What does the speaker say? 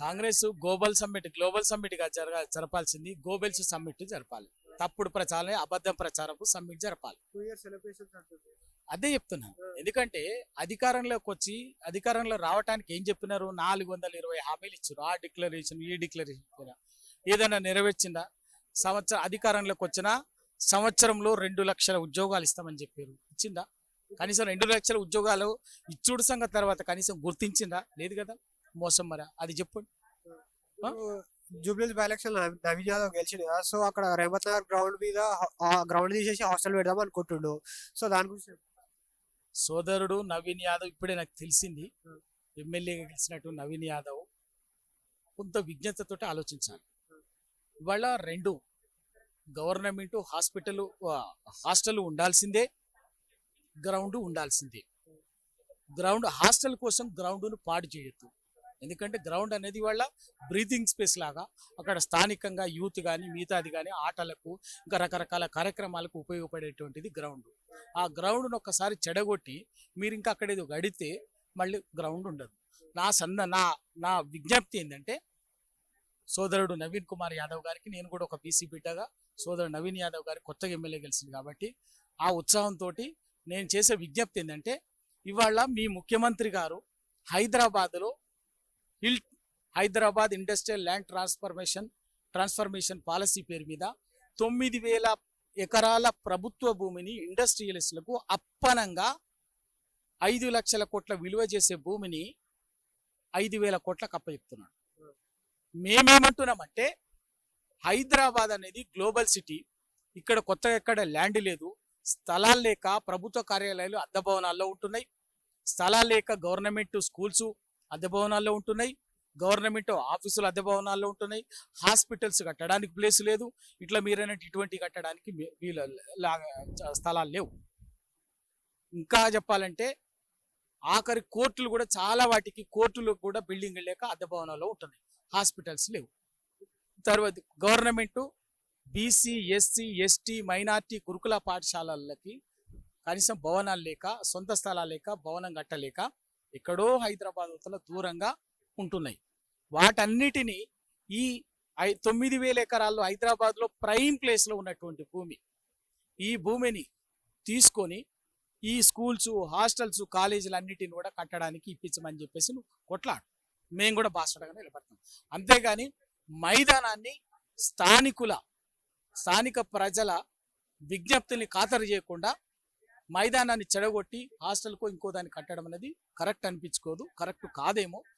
Congress global summit గా జరపాల్సింది Goebbels summit జరపాలి. తప్పుడు ప్రచారం, అబద్ధం ప్రచారపు సమ్మిట్ జరపాలి. 2 years సెలబ్రేషన్స్ అంటుంది. అదే చెప్తున్నాను. ఎందుకంటే అధికారంలో రావటానికి ఏం చెప్పినారు? 420 హామీలు ఇచ్చారు. ఆ డిక్లరేషన్, ఈ డిక్లరేషన్ ఏదైనా నెరవేర్చిందా? అధికారంలోకి వచ్చిన సంవత్సరంలో 2 లక్షల ఉద్యోగాలు ఇస్తామని చెప్పారు. ఇచ్చిందా? కనీసం 2 లక్షల ఉద్యోగాలు ఇచ్చుడు సంగతి తర్వాత కనీసం గుర్తించిందా? లేదు కదా. మోసం. మరి అది చెప్పండి. జూబ్లీస్ బై ఎలక్షన్ నవీన్ యాదవ్ గెలిచిండు కదా, సో అక్కడ రేవంత్ నగర్ గ్రౌండ్ మీద గ్రౌండ్ తీసేసి హాస్టల్ పెడదాం అనుకుంటుండు. సో దాని గురించి సోదరుడు నవీన్ యాదవ్ ఇప్పుడే నాకు తెలిసింది. ఎమ్మెల్యేగా గెలిచినట్టు నవీన్ యాదవ్ కొంత విజ్ఞతతో ఆలోచించాలి. ఇవాళ 2 గవర్నమెంట్ హాస్టల్ ఉండాల్సిందే, గ్రౌండ్ ఉండాల్సిందే. హాస్టల్ కోసం గ్రౌండ్ను పాడు చేయొద్దు. ఎందుకంటే గ్రౌండ్ అనేది వాళ్ళ బ్రీతింగ్ స్పేస్ లాగా, అక్కడ స్థానికంగా యూత్ కానీ మిగతాది కానీ ఆటలకు ఇంకా రకరకాల కార్యక్రమాలకు ఉపయోగపడేటువంటిది గ్రౌండ్. ఆ గ్రౌండ్ను ఒక్కసారి చెడగొట్టి మీరు ఇంకా అక్కడ ఏదో గడితే మళ్ళీ గ్రౌండ్ ఉండదు. నా విజ్ఞప్తి ఏంటంటే సోదరుడు నవీన్ కుమార్ యాదవ్ గారికి, నేను కూడా ఒక బీసీ బిడ్డగా సోదరుడు నవీన్ యాదవ్ గారికి కొత్తగా ఎమ్మెల్యే గెలిచింది కాబట్టి ఆ ఉత్సాహంతో నేను చేసే విజ్ఞప్తి ఏంటంటే, ఇవాళ మీ ముఖ్యమంత్రి గారు Hyderabad industrial land transformation policy పేరు మీద 9,000 ఎకరాల ప్రభుత్వ భూమిని ఇండస్ట్రియలిస్టులకు అప్పనంగా 5 లక్షల కోట్ల విలువ చేసే భూమిని 5,000 కోట్లకు అప్పచెప్తున్నాడు. మేమేమంటున్నామంటే, హైదరాబాద్ అనేది గ్లోబల్ సిటీ. ఇక్కడ కొత్తగా ఎక్కడ ల్యాండ్ లేదు. స్థలాలు లేక ప్రభుత్వ కార్యాలయాలు అద్దె భవనాల్లో ఉంటున్నాయి. స్థలాలు లేక గవర్నమెంట్ స్కూల్స్ అద్దె భవనాల్లో ఉంటున్నాయి. గవర్నమెంట్ ఆఫీసులు అద్దె భవనాల్లో ఉంటున్నాయి. హాస్పిటల్స్ కట్టడానికి ప్లేస్ లేదు. ఇట్లా మీరైనట్టు ఇటువంటి కట్టడానికి స్థలాలు లేవు. ఇంకా చెప్పాలంటే ఆఖరి కోర్టులు కూడా చాలా వాటికి కోర్టులు కూడా బిల్డింగ్ లేక అద్దె భవనాల్లో ఉంటున్నాయి. హాస్పిటల్స్ లేవు. తర్వాత government BC, SC, ST, minority గురుకుల పాఠశాలలకి కనీసం భవనాలు లేక, సొంత స్థలాలు లేక, భవనం కట్టలేక ఎక్కడో హైదరాబాద్ దూరంగా ఉంటున్నాయి. వాటన్నిటినీ ఈ 9,000 ఎకరాల్లో హైదరాబాద్లో ప్రైమ్ ప్లేస్లో ఉన్నటువంటి ఈ భూమిని తీసుకొని ఈ స్కూల్స్, హాస్టల్స్, కాలేజీలు అన్నిటిని కూడా కట్టడానికి ఇప్పించమని చెప్పేసి నువ్వు కొట్లాడు. మేము కూడా బాసటగా నిలబడతాం. అంతేగాని మైదానాన్ని స్థానిక ప్రజల విజ్ఞప్తిని ఖాతరు చేయకుండా మైదానాన్ని చెడగొట్టి హాస్టల్కు ఇంకో దాన్ని కట్టడం అనేది కరెక్ట్ అనిపించుకోదు. కరెక్ట్ కాదేమో.